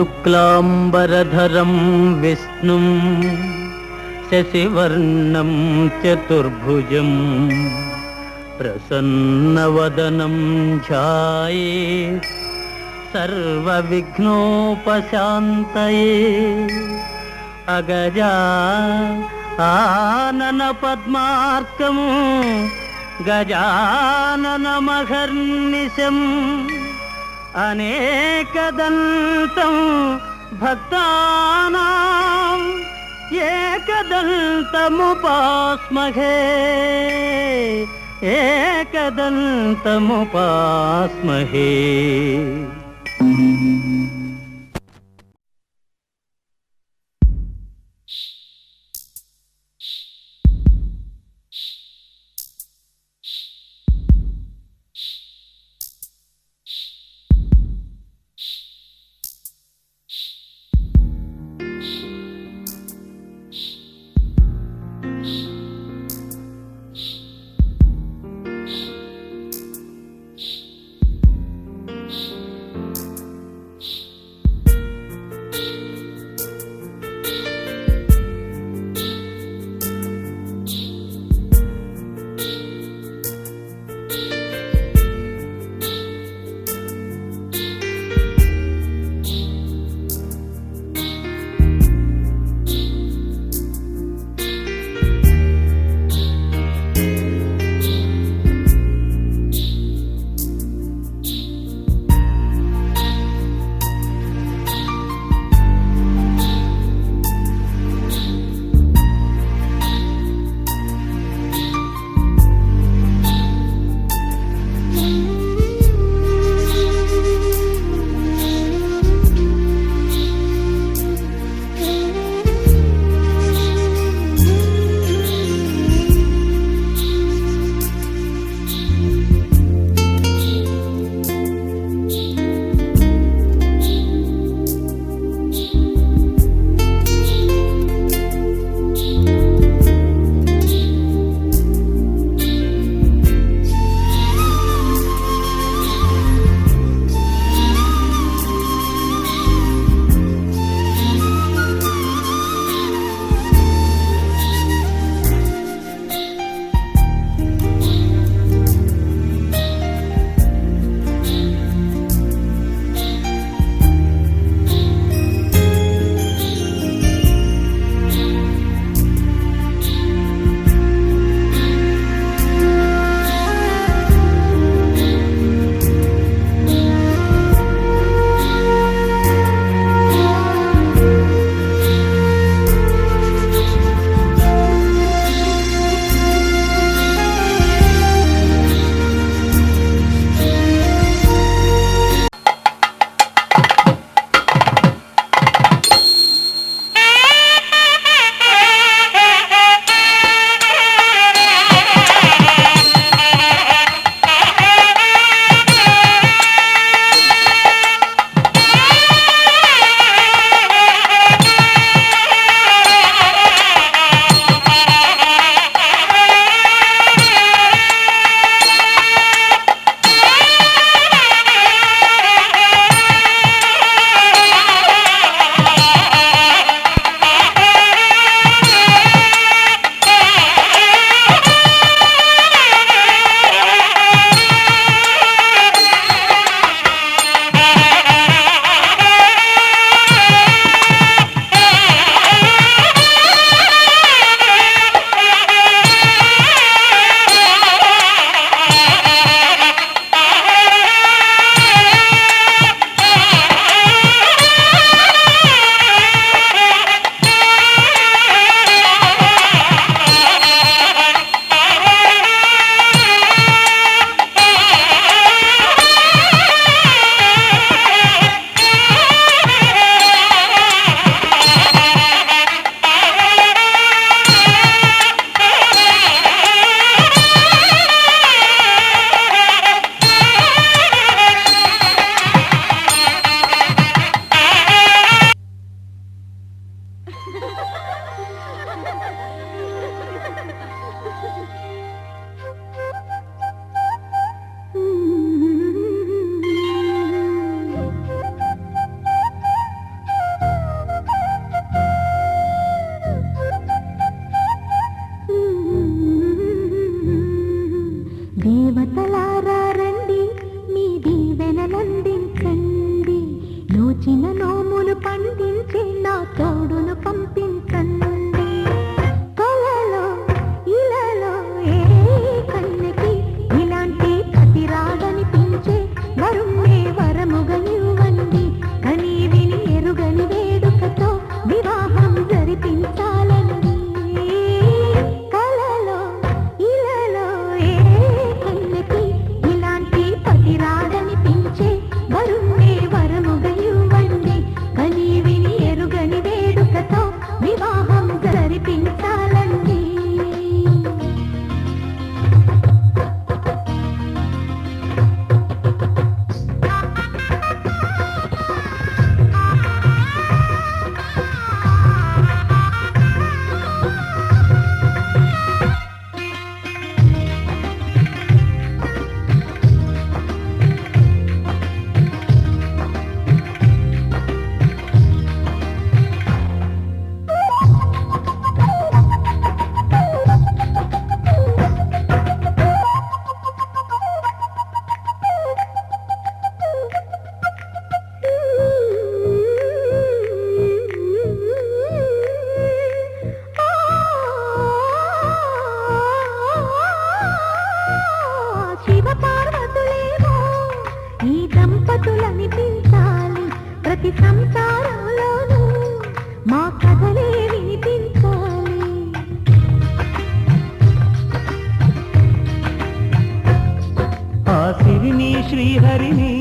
శుక్లాంబరధరం విష్ణుం శశివర్ణం చతుర్భుజం ప్రసన్నవదనం ధ్యాయేత్ సర్వవిఘ్నోపశాంతయే. అగజా ఆనన పద్మార్కము గజాననమహర్నిశం అనేకదంతం భక్తానాం ఏకదంతముపాస్మహే ఏకదంతముపాస్మహే. ప్రతి సంసారంలోనూ మా కథలే వినిపించాలి. ఆ సిరిని శ్రీహరిని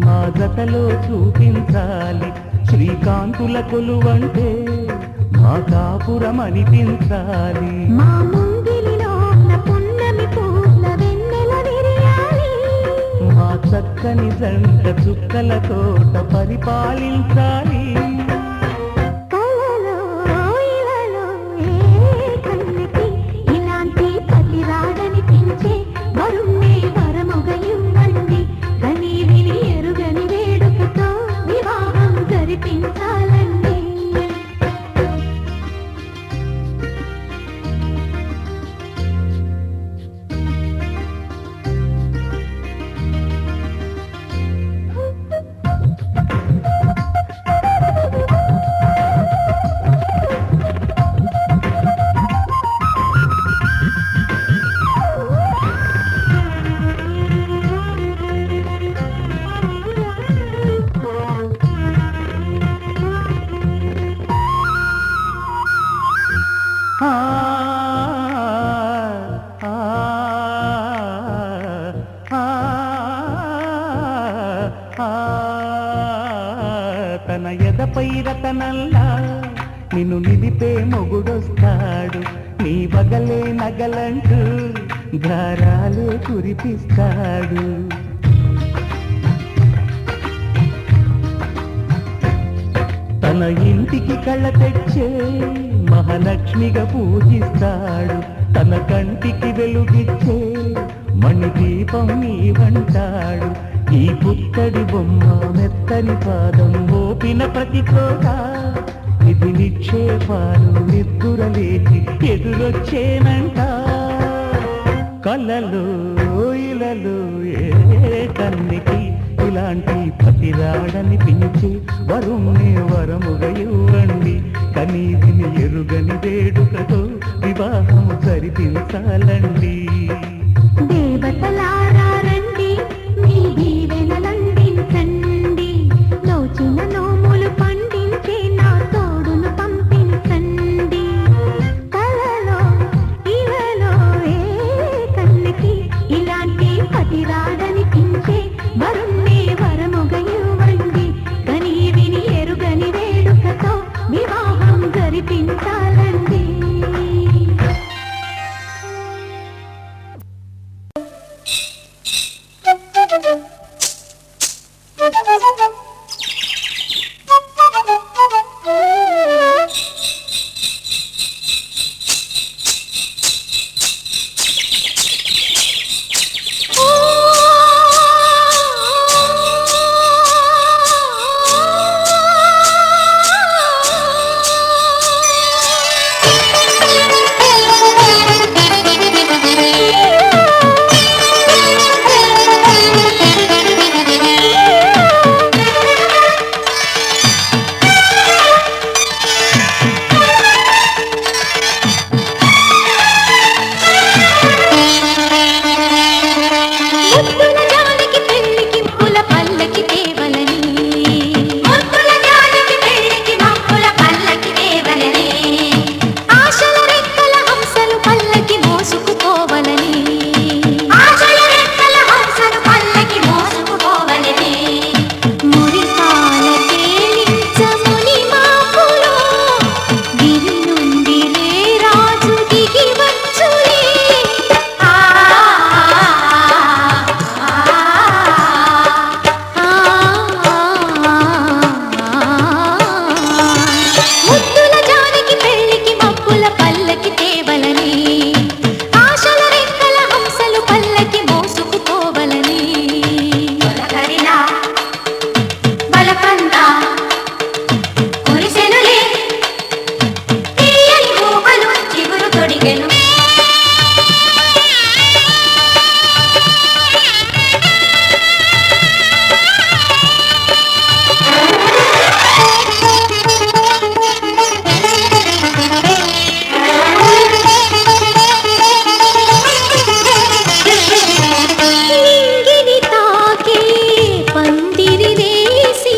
మా జతలో చూపించాలి. శ్రీకాంతుల కొలువంటే మా కాపురం అనిపించాలి. మా ముంగిలిలో పున్నమి పూల వెన్నెల విరియాలి. మా చక్కని జంట చుక్కల తోట పరిపాలించాలి. కలలో ఇలలో ఏ కన్నుకి ఇలాంటి పతి రాడనిపించే వరుణ్ణి వరముగా ఇవ్వండి. కని విని ఎరుగని వేడుకతో వివాహం జరిపించాలండి. తన ఎదపై రతనల్లా నిన్ను నిలిపే మొగుడొస్తాడు. నీ బగలే నగలంటూ ధారాలే కురిపిస్తాడు. తన ఇంటికి కళ్ళ తెచ్చే మహాలక్ష్మిగా పూజిస్తాడు. తన కంటికి వెలుగిచ్చే మణిదీపం నీవంటాడు. ఈ పుత్తడి బొమ్మ మెత్తని పాదం ఓపిన ప్రతి చోట ఇది నిక్షేపాలు నిద్దురలేచి ఎదురొచ్చేనంట. కలలో ఇలలో ఏ కన్నికి ఇలాంటి పతిరాడని పిలిచి వరుణ్ణి వరముగా ఇవ్వండి. కనీదిని ఎరుగని వేడుకతో వివాహం జరిపించాలండి. దేవతలారా రండి, మీ దీవెనలందించండి. నోచిన నోములు పండించే నా తోడును పంపించండి. కలలో ఇలలో ఏ కన్నుకి ఇలాంటి పతిరాడనిపించే వరుణ్ణి వరముగా ఇవ్వండి. కని విని ఎరుగని వేడుకతో వివాహం జరిపించాలండి. పందిరి వేసి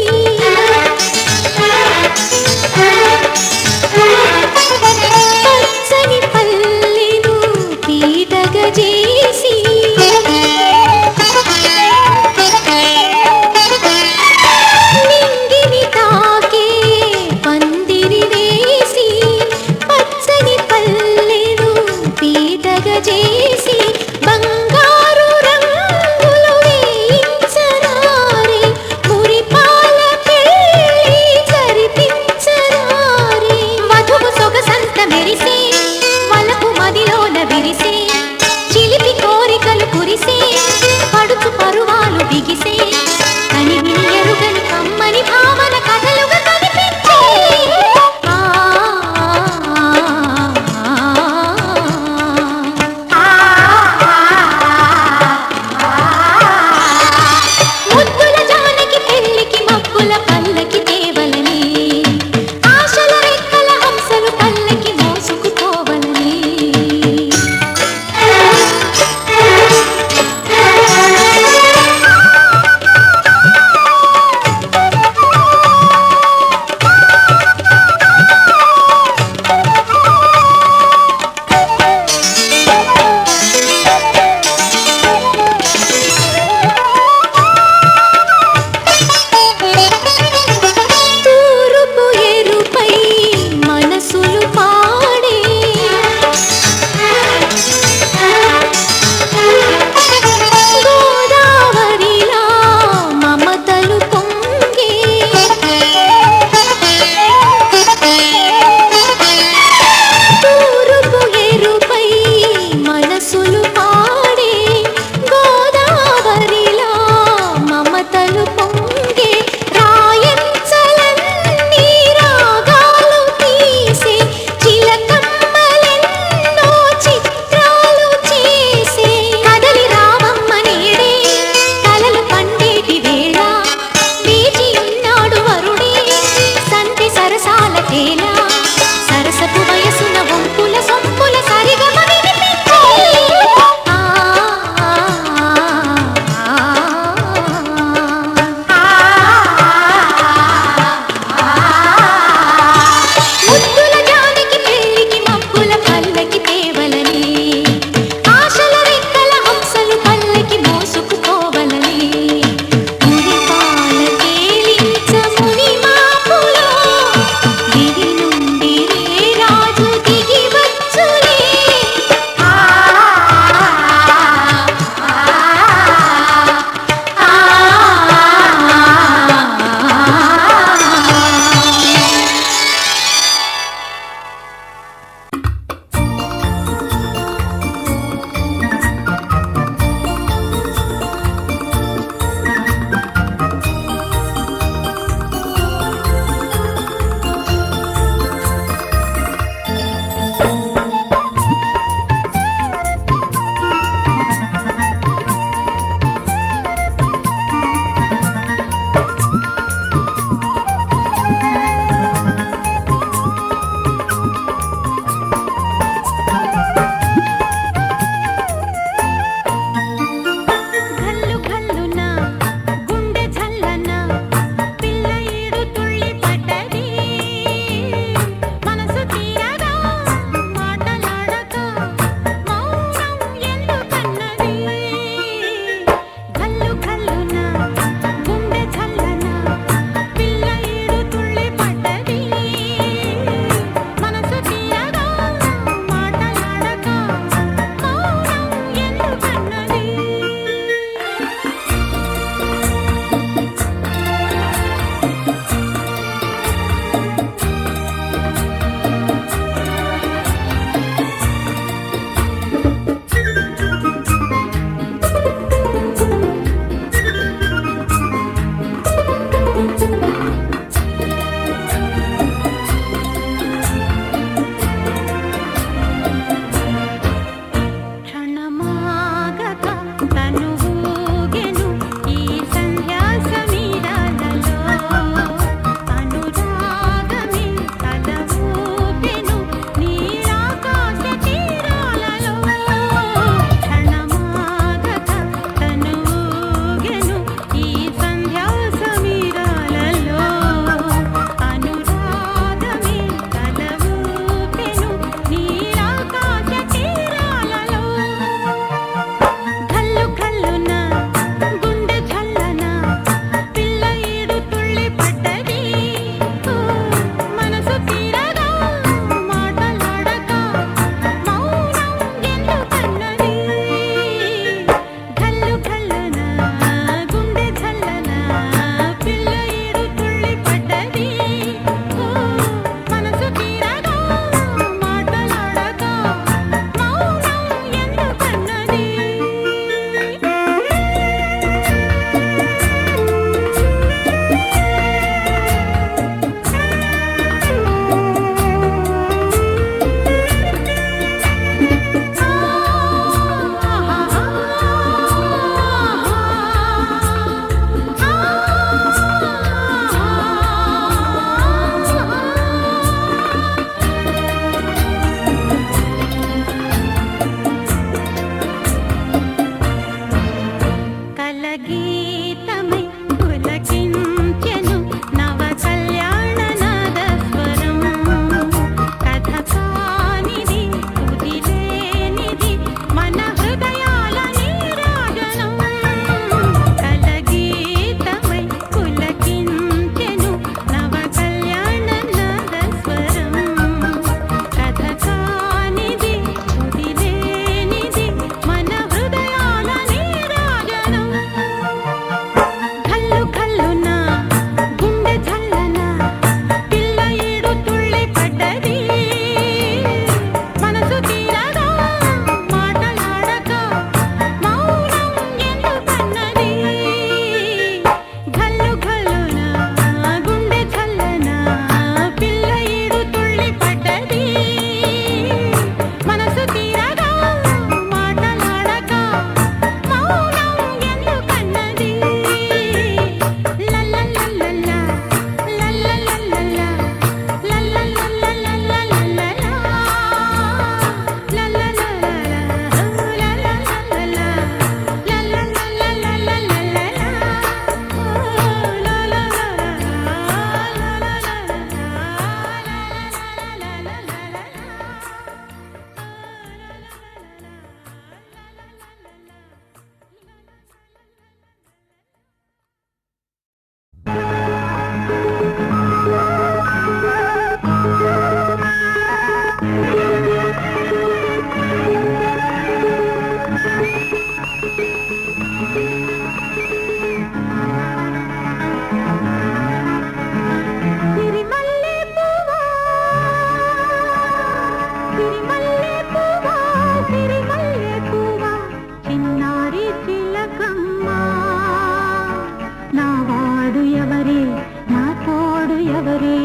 ఎవరే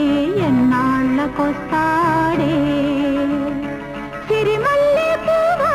ఎన్నాళ్ళకొస్తాడే సిరిమల్లె పువ్వా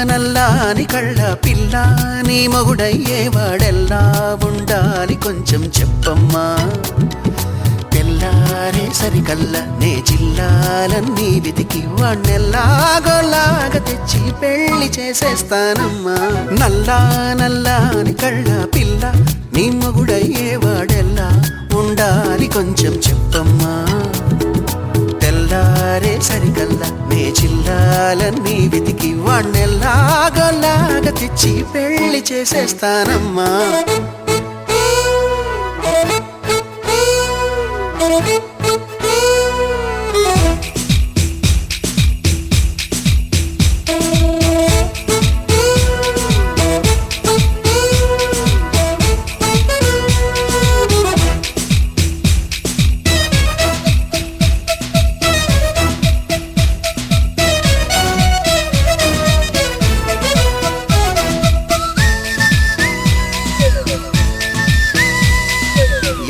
నల్లాని కళ్ళ పిల్ల నీ మొగుడయ్యేవాడెల్లా ఉండాలి కొంచెం చెప్పమ్మా తెల్లారే సరికల్ల నే జిల్లాలన్నీ వెతికి వాణ్ణెల్లాగోలాగా తెచ్చి పెళ్లి చేసేస్తానమ్మా నల్లాని కళ్ళ పిల్ల నీ మొగుడయ్యేవాడెల్లా ఉండాలి కొంచెం చెప్పమ్మా తెల్లారే సరికల్లా నే జిల్లాలన్నీ వెతికి వాణ్ణెల్లాగోలాగా తెచ్చి పెళ్లి చేసేస్తానమ్మా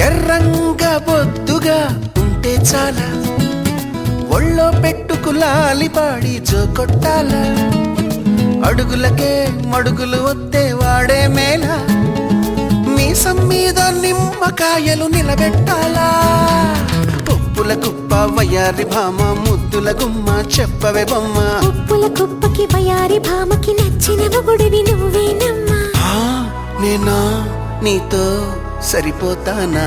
ఎర్రంగా బొద్దుగా ఉంటే చాలా ఒళ్ళో పెట్టుకులాలి పాడి జోకొట్టాల అడుగులకే మడుగులు వత్తే వాడే మేళ మీసం మీద నిమ్మకాయలు నిలబెట్టాలా పప్పుల కుప్ప వయారి భామ ముద్దుల గుమ్మ చెప్పవే బొమ్మ పప్పుల కుప్పకి వయారి భామకి నచ్చిన మొగుడివి నువ్వే నేనా నీతో సరిపోతానా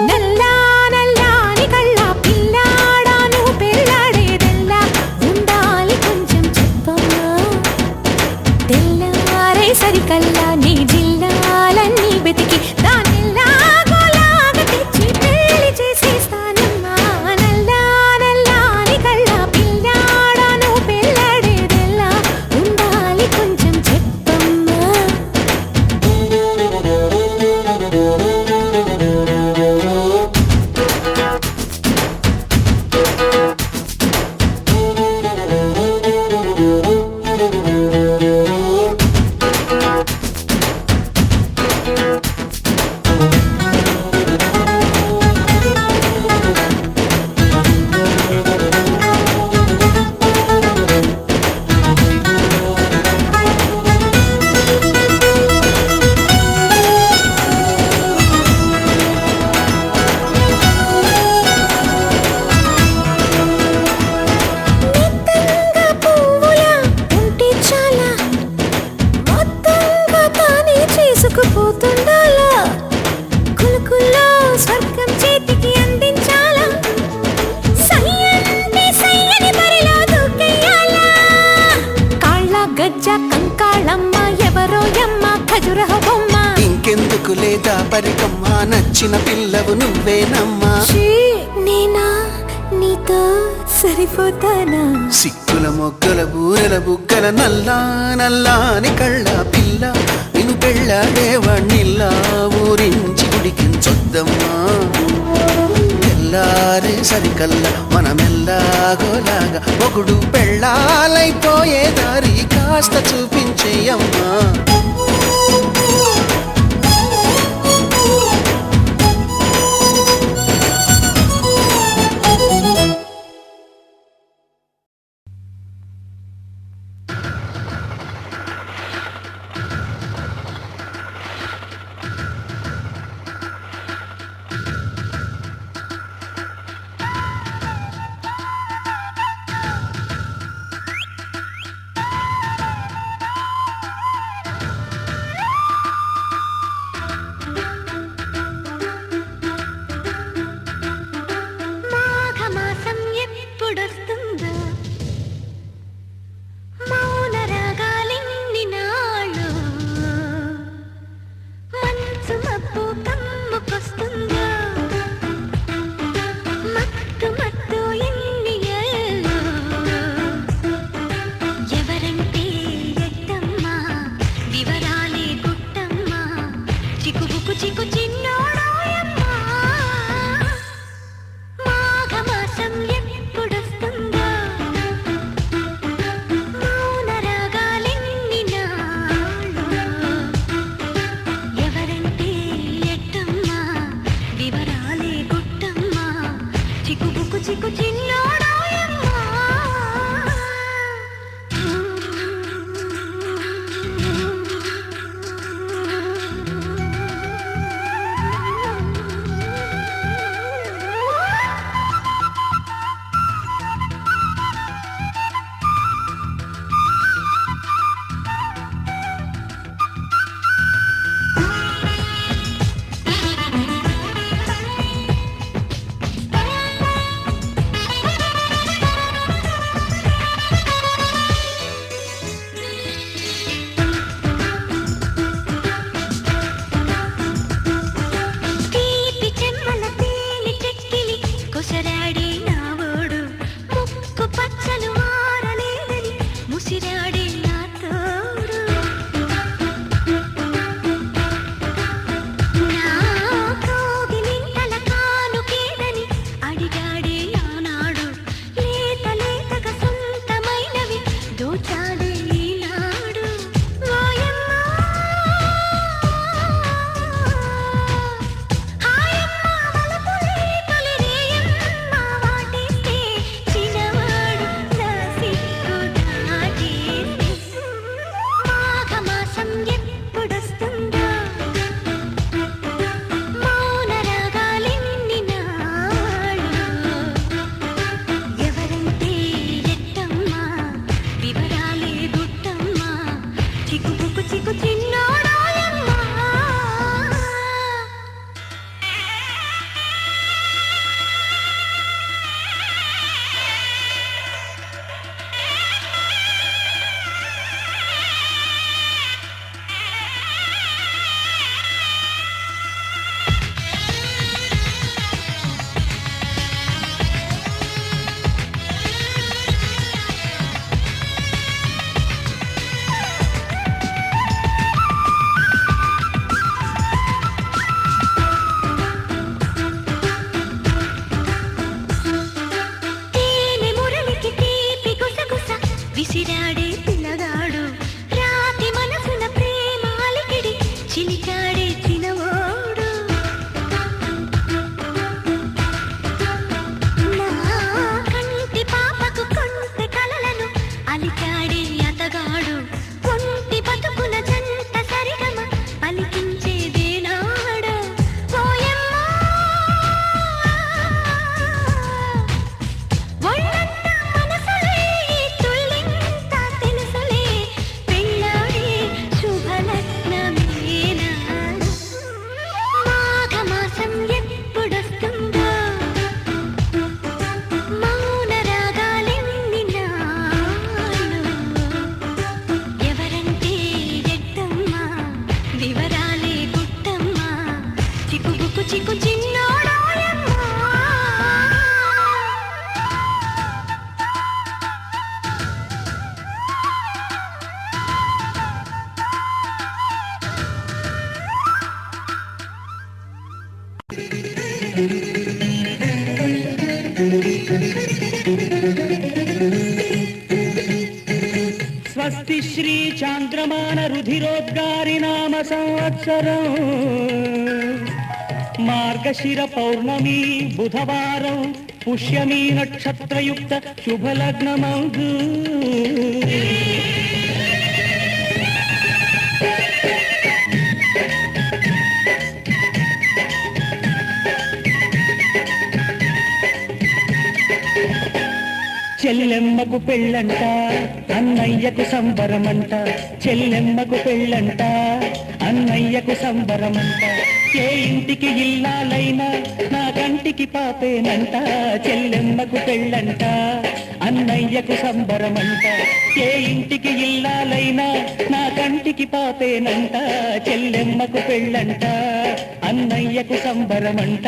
నల్లా నల్లాని కళ్ళ పిల్లాడాను పెళ్ళాడేదెల్లా ఉండాలి కొంచెం చెప్పమ్మా తెల్లారే సరికల్లా నీ జిల్లాలన్నీ వెతికి దానిలాగోలాగా తెచ్చి పెళ్లి చేసేస్తానమ్మా నల్లా నల్లాని కళ్ళ పిల్లాడాను పెళ్ళాడేదెల్లా ఉండాలి కొంచెం చెప్పమ్మా మెత్తంగా పువ్వులా ఉంటే చాలా మొత్తంగా తానే చేసుకుపోతుండాలా కులుకుల్లో స్వర్గం చేతికి అందించాలా సయ్యంటే సయ్యని బరిలో దూకెయ్యాలా కాళ్ళ గజ్జ కంకాళమ్మ ఎవరో యమ్మ ఖజురహ బొమ్మ ఇంకెందుకు లేదా పరికమ్మ నచ్చిన పిల్లవు నువ్వేనమ్మా ఛీ, నేనా నీతో సరిపోతానా సిక్కుల మొగ్గల బూరెల బుగ్గల నల్లా నల్లాని కళ్ళ పిల్ల నిన్ను పెళ్ళాడేవాణ్ణిల్లా ఊరించి ఉడికించొద్దమ్మా తెల్లారే సరికల్లా మనమెల్లాగోలాగా ఒకడు పెళ్ళాలైపోయే దారి కాస్త చూపించేయమ్మా మాఘమాసం ఎప్పుడొస్తుందో మౌన రాగాలెన్ని నాళ్ళు మంచు మబ్బు కమ్ముకొస్తుందో మత్తు మత్తు ఎన్ని ఏళ్ళు ఎవరంటే ఎట్టమ్మా వివరాలే గుట్టమ్మా చిక్కుబుకు చిక్కు చిన్నోడాయమ్మా మాఘమాసం ఎప్పుడొస్తుందో మౌన రాగాలెన్ని నాళ్ళు ఎవరంటే ఎట్టమ్మా వివరాలే గుట్టమ్మా చిక్కుబుకు చిక్కు చిన్నోడాయమ్మా తీపి చెమ్మల తేనె చెక్కిలి కొసరాడే నావోడు ముక్కు పచ్చలు ఆరలేదని ముసిరాడే నా తోడు నా కోగిలింతల కానుకేదని అడిగాడే ఆనాడు లేత లేతగా సొంతమైనవి దోచాడే ఈనాడు ఓయమ్మా హాయమ్మా వలపులే తొలిరేయమ్మా వాటేస్తే చిన్నవాడు నా సిగ్గు దాటేస్తే స్వస్తి శ్రీ చాంద్రమాన రుధిరోద్గారి నామ సంవత్సరం మార్గశిర పౌర్ణమి బుధవారం పుష్యమీ నక్షత్రయుక్త శుభలగ్నమందు చెల్లెమ్మకు పెళ్ళంట అన్నయ్యకు సంబరమంట చెల్లెమ్మకు పెళ్ళంట అన్నయ్యకు సంబరమంట ఏ ఇంటికి ఇల్లాలైనా నా కంటికి పాపేనంట చెల్లెమ్మకు పెళ్ళంట అన్నయ్యకు సంబరమంట ఏ ఇంటికి ఇల్లాలైనా నా కంటికి పాపేనంట చెల్లెమ్మకు పెళ్ళంట అన్నయ్యకు సంబరమంట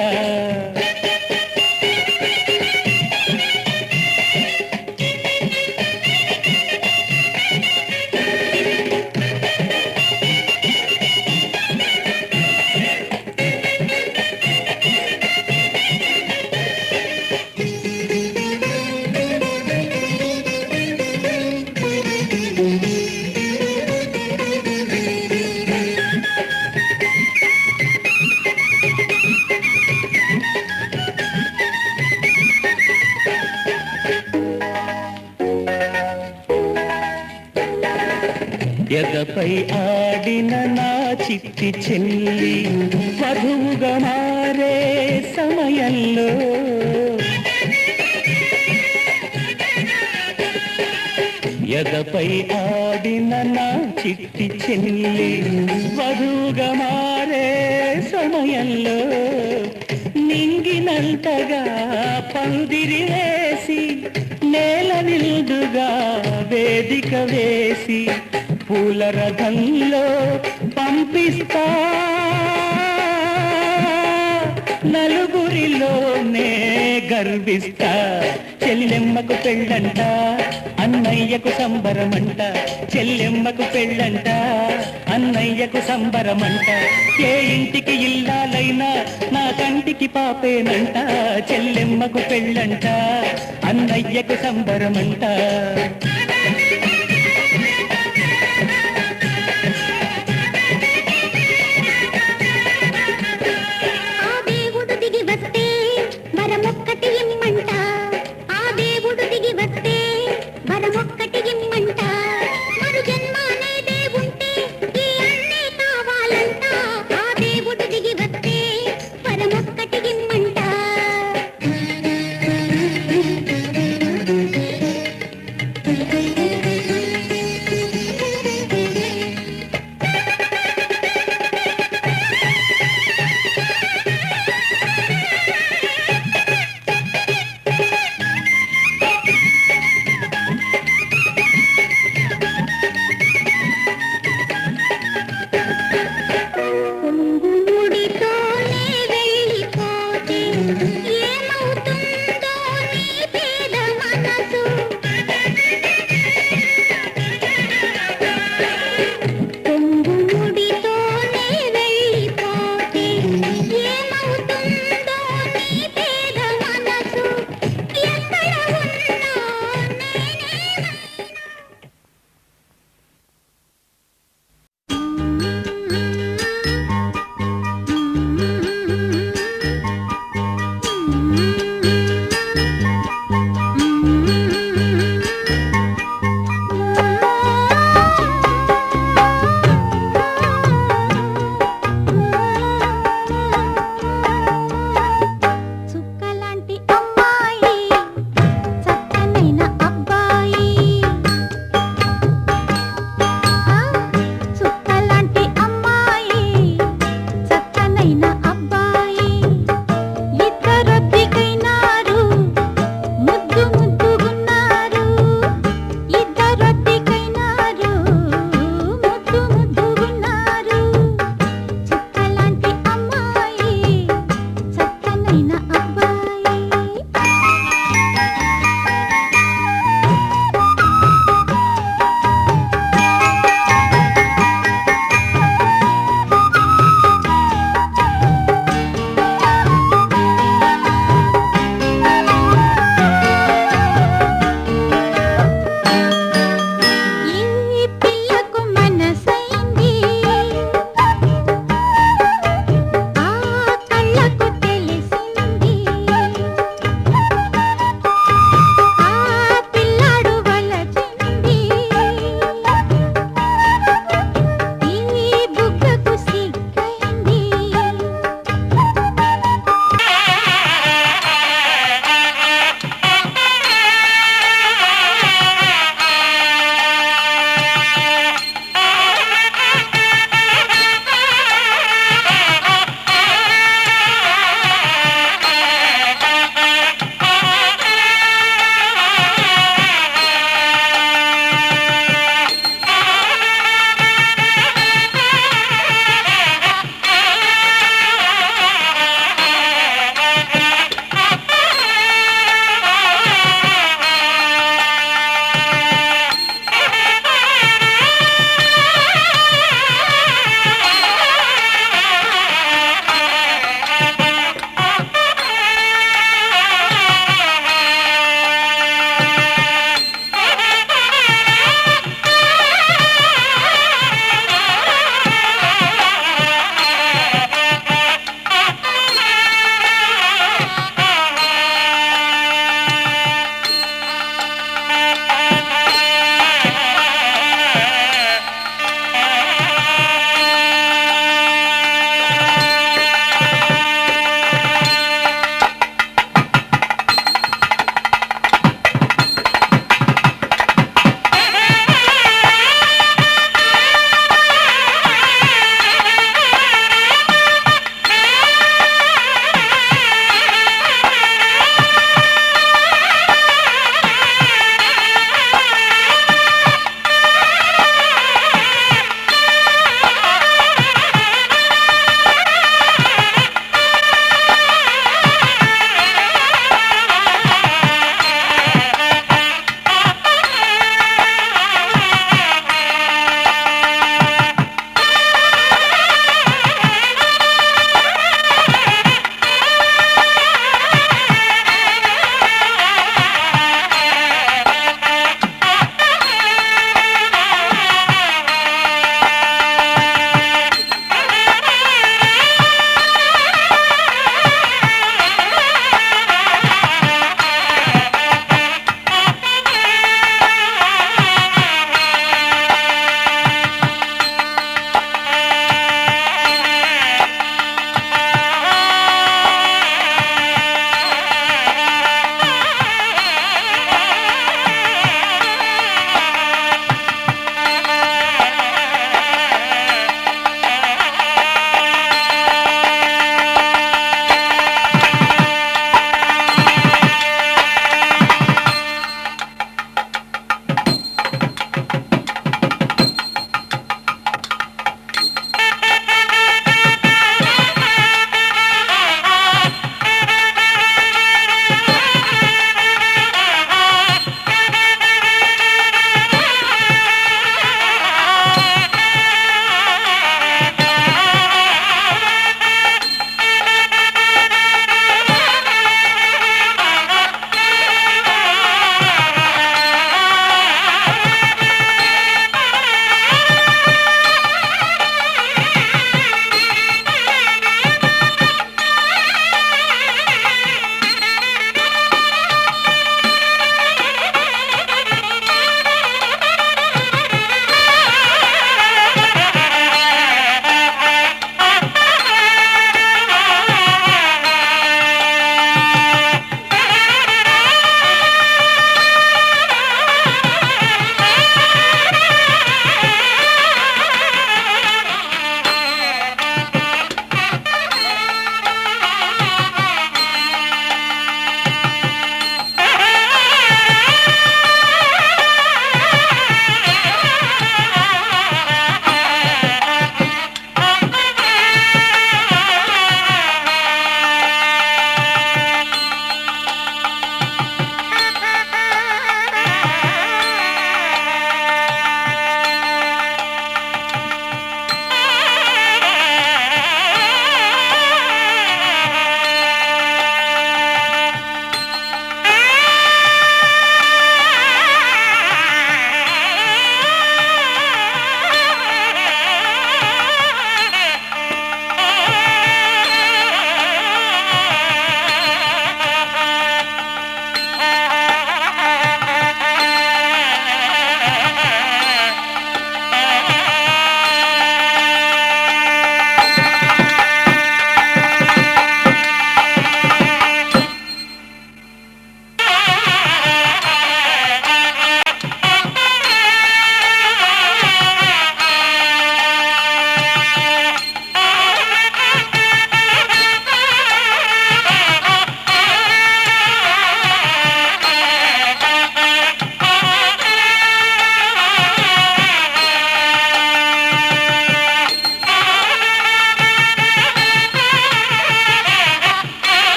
ఎదపై ఆడిన నా చిట్టి చెల్లి వధువుగా మారే సమయంలో ఎదపై ఆడిన నా చిట్టి చెల్లి వధువుగా మారే సమయంలో నింగినంతగా పందిరి వేసి నేల నిండుగా వేదిక వేసి పూల రథంలో పంపిస్తా నలుగురిలోనే గర్విస్తా చెల్లెమ్మకు పెళ్ళంట అన్నయ్యకు సంబరమంట చెల్లెమ్మకు పెళ్ళంట అన్నయ్యకు సంబరమంట ఏ ఇంటికి ఇల్లాలైనా నా కంటికి పాపేనంట చెల్లెమ్మకు పెళ్ళంట అన్నయ్యకు సంబరమంట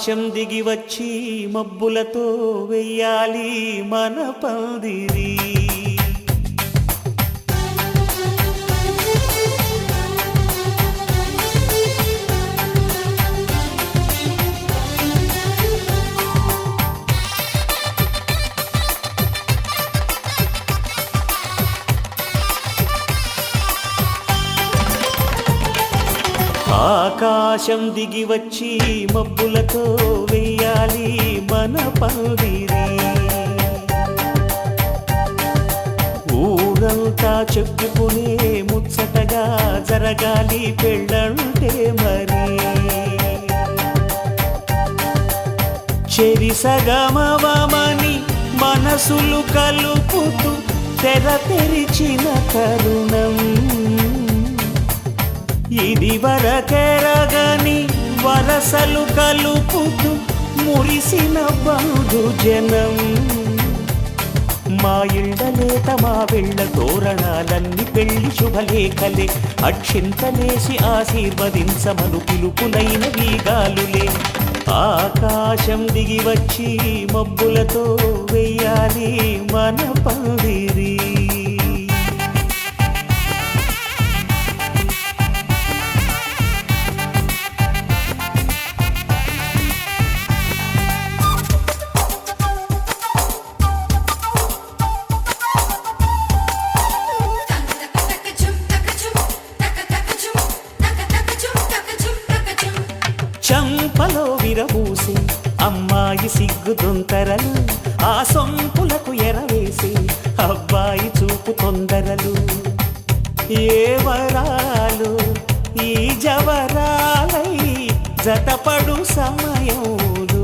ఆకాశం దిగి వచ్చి మబ్బులతో వెయ్యాలి మన పందిరి. ఆకాశం దిగి వచ్చి మబ్బులతో వెయ్యాలి మన పందిరి. ఊరంతా చెప్పుకునే ముచ్చటగా జరగాలి పెళ్ళంటే మరి. చెరిసగమవమని మనసులు కలుపుతూ తెర తెరిచిన తరుణం. ఇది వరకెరగని వరసలు కలుపుతూ మురిసిన బంధుజనం. మా ఇళ్ళలేత మా వెళ్ళ తోరణాలన్నీ పెళ్లి శుభలేఖలే. అక్షింతలేసి ఆశీర్వదించమను పిలుపులైన వీగాలులే. ఆకాశం దిగి వచ్చి మబ్బులతో వెయ్యాలి మన పందిరి. చంపలో విరబూసి అమ్మాయి సిగ్గుదొంతరలు. ఆ సొంపులకు ఎరవేసి అబ్బాయి చూపు తొందరలు. ఏ వరాలు ఈ జవరాలై జతపడు సమయంలో.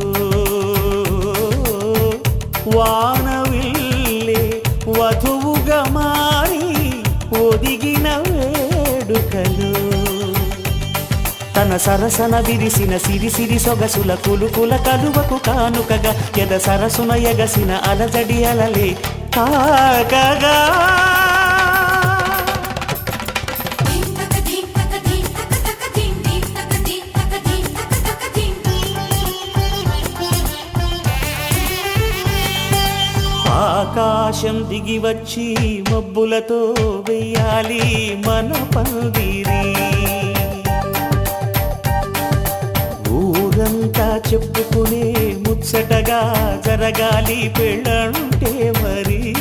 వానవిల్లే వధువుగా మారి ఒదిగిన వేడుకలు. తన సరసన విరిసిన సిరిసిరి సొగసుల కులుకుల కలువకు కానుకగా ఎద సరసున ఎగసిన అలజడి అలలే కాకగా. ఆకాశం దిగి వచ్చి మబ్బులతో వెయ్యాలి మన పందిరి. ఊరంతా చెప్పుకునే ముచ్చటగా జరగాలి పెళ్ళంటే మరి.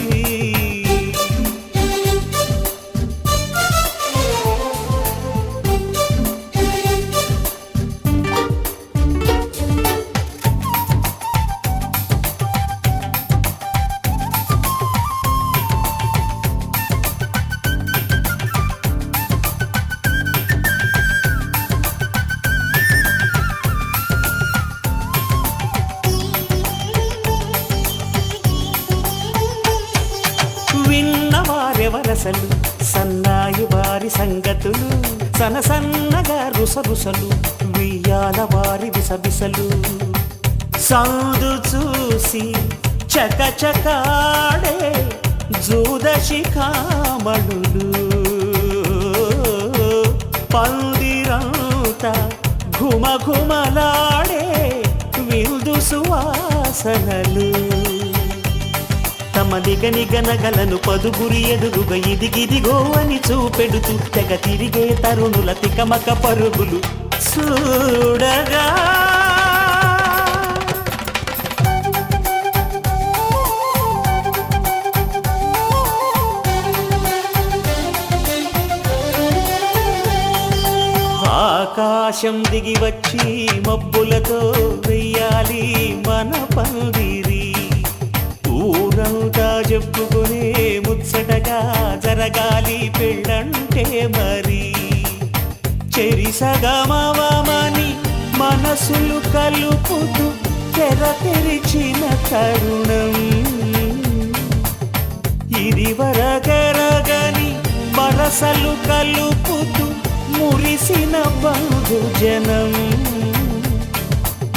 విన్నవారెవరసలు సన్నాయి వారి సంగతులు. సనసన్నగా రుసరుసలు వియ్యాల వారి విసబిసలు. సందు చూసి చకచకాడే జూదశిఖామణులు. పందిరంతా ఘుమఘుమలాడే విందు సువాసనలు. తమ నిగనిగనగలను పదుగురి ఎదురుగా ఇదిగిదిగో అని చూపెడుతూ తెగ తిరిగే తరుణుల తికమక పరుగులు చూడగా. ఆకాశం దిగి వచ్చి మబ్బులతో వెయ్యాలి మన పందిరి. ఊరంతా చెప్పుకునే ముచ్చటగా జరగాలి పెళ్ళంటే మరి. చెరిసగమవమని మనసులు కలుపుతూ తెర తెరిచిన తరుణం. ఇది వరకెరగని వరసలు కలుపుతూ మురిసిన బంధుజనం.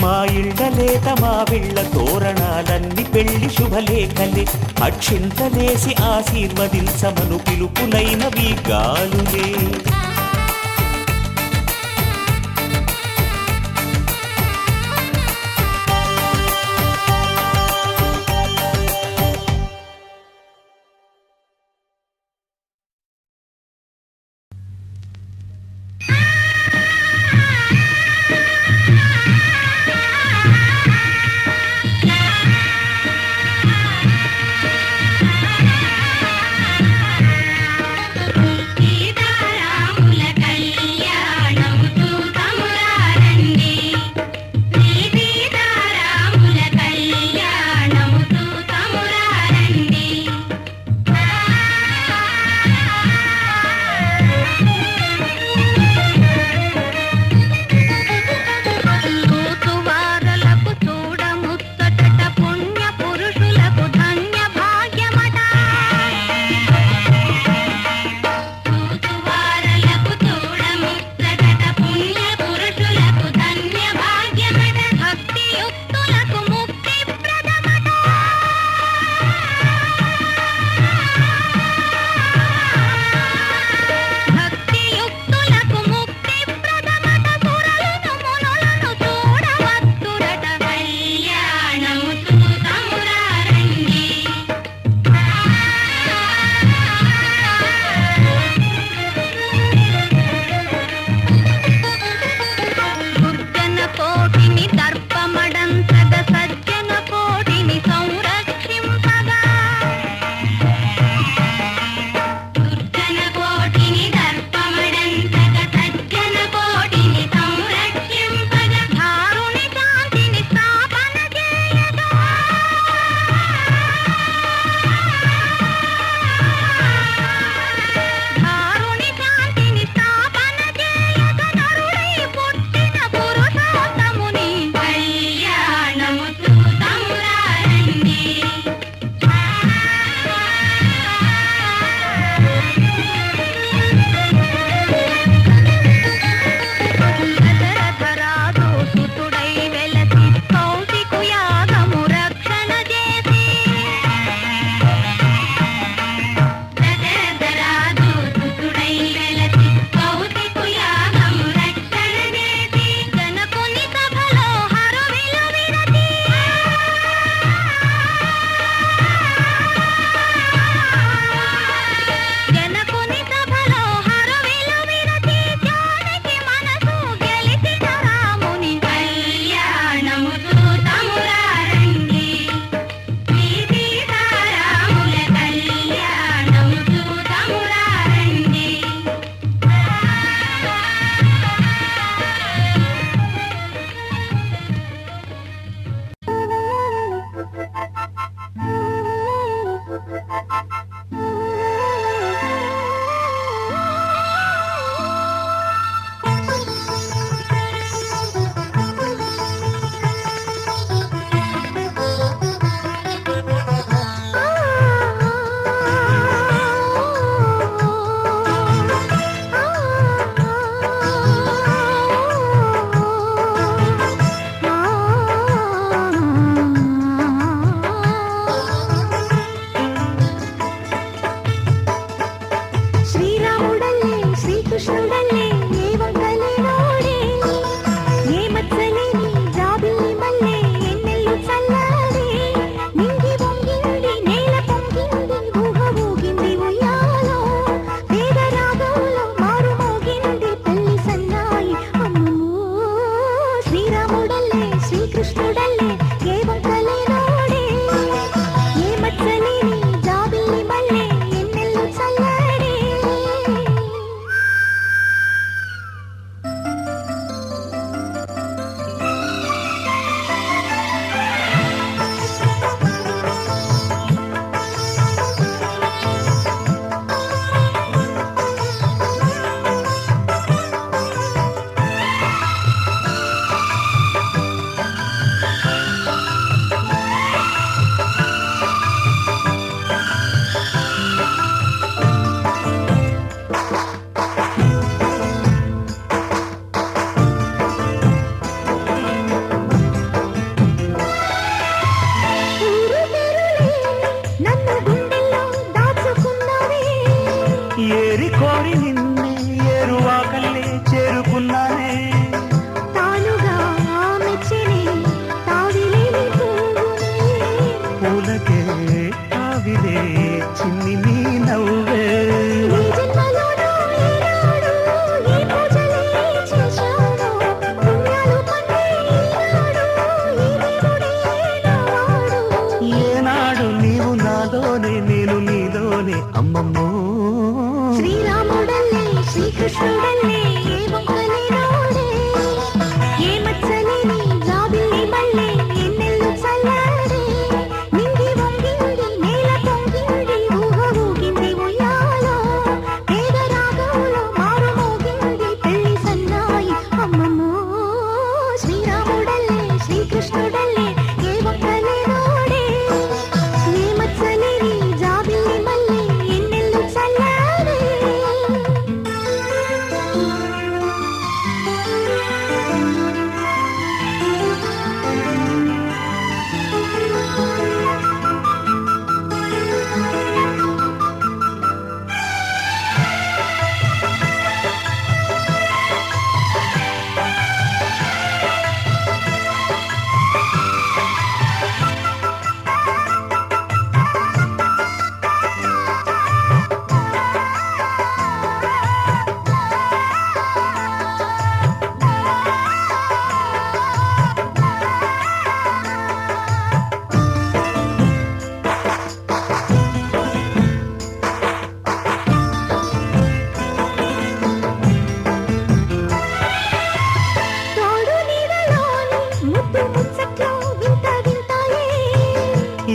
మా ఇళ్ళలేత మా వీళ్ళ తోరణాలన్నీ పెళ్లి శుభలేఖలే. అక్షింతలేసి ఆశీర్వదించమను పిలుపులైనవి గాలులే.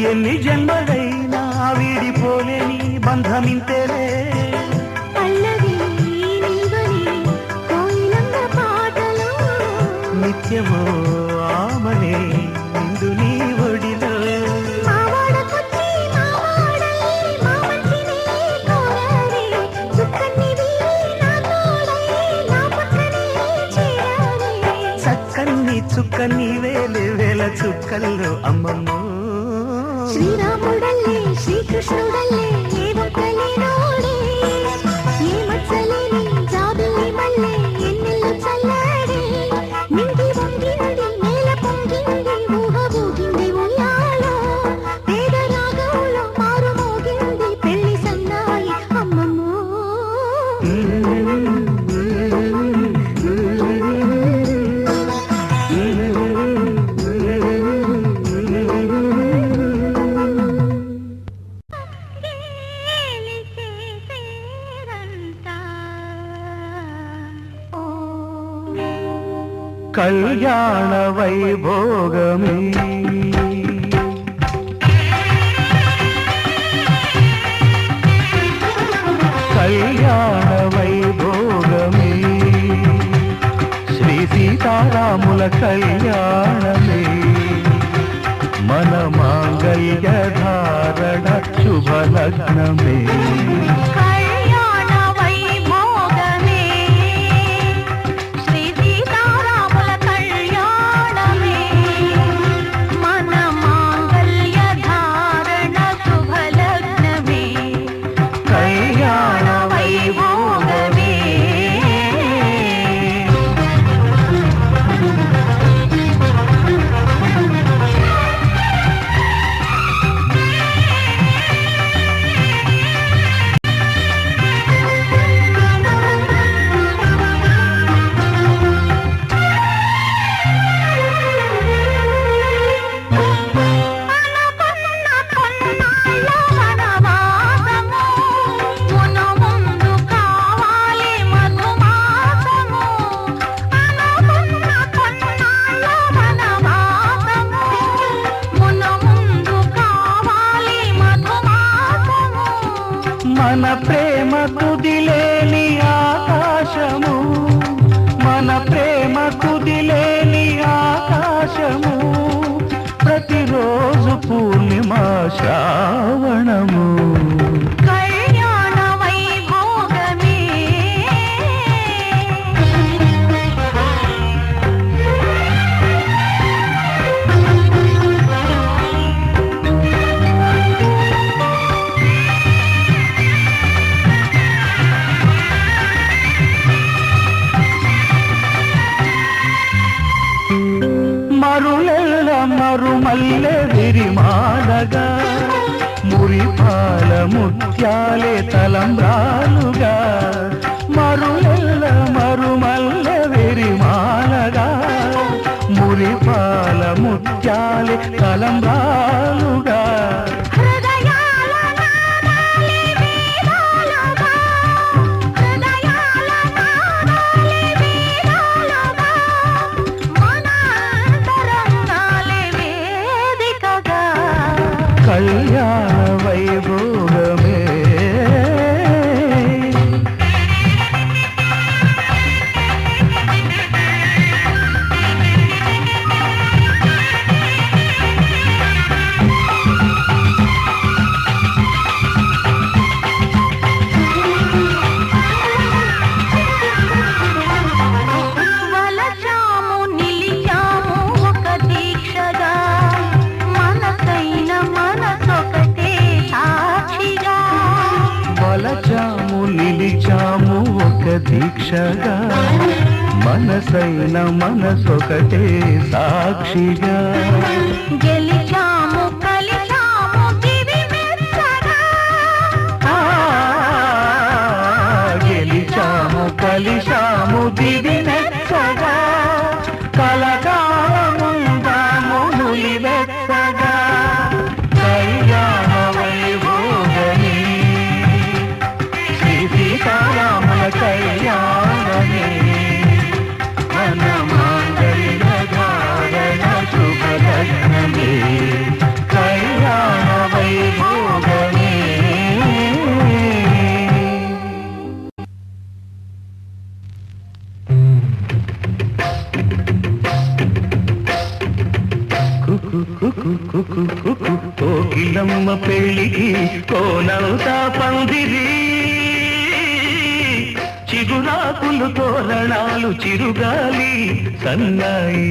ఎన్ని జన్మలైనా వీడిపోలేని బంధమింతేలే పల్లవి నీవని కోయిలంగ పాటలో నిత్యమో ఆమనే నిండు నీ ఒడిలో మావాడకొచ్చి మావాడై మా మంచిని కోరారే చుక్కనివి నా తోడై నా పక్కనే చేరారే చక్కని చుక్కని వేలే వేల చుక్కల్లో అమ్మమ్మో శ్రీరాముడల్లే శ్రీకృష్ణుడల్లే ఏ ఒక్కలే నోడే ఏ మచ్చలేని జాబిల్లి మల్లె ఎన్నెల్లు చల్లాడే నిండి వంగింది నేల పొంగింది ఊహ ఊగింది ఉయ్యాలో పేద రాగంలో మారు మోగింది పెళ్లి సన్నాయి అమ్మమ్మో కళ్యాణ వైభోగమే సీతారాముల కళ్యాణమే మన మాంగళ్య ధారణ శుభలగ్నమే కళ్యాణ వైభోగమే శ్రీ సీతారాముల కళ్యాణమే మన మాంగళ్య ధారణ శుభలగ్నమే కళ్యాణ వైభోగమే మన ప్రేమ కుదిలేని ఆకాశము మన ప్రేమ కుదిలేని ఆకాశము ప్రతిరోజు పూర్ణిమ శ్రావణము కళ్యాణ వైభోగమే మరులెల్ల మరుమల్లె విరిమాలగా మురిపాల ముత్యాలే తలంబ్రాలుగా మరులెల్ల మరుమల్లె విరిమాలగా మురిపాల ముత్యాలే తలంబ్రాలుగా హృదయాల నాదాలే వేదాలుగా హృదయాల నాదాలే వేదాలుగా మన అంతరంగాలే వేదికగా కళ్యాణ వైభోగమే వలచాము నిలిచాము ఒక దీక్షగా మనసైన మనసొకటే సాక్షిగా వలచాము నిలిచాము ఒక దీక్షగా మనసైన మనసొకటే సాక్షిగా గెలిచాము కలిచాము దివి మెచ్చగా ఆ, గెలిచాము కలిశాము దివి నెచ్చగా కలకాలముందాము నులివెచ్చగా కళ్యాణ వైభోగమే శ్రీ సీతారాముల కళ్యాణమే మన మాంగళ్య ధారణ శుభలగ్నమే కళ్యాణ వైభోగమే కోకిలమ్మ పెళ్ళికి కోనవుతా పందిరి చిగురాకులు తోరణాలు చిరుగాలి సన్నాయి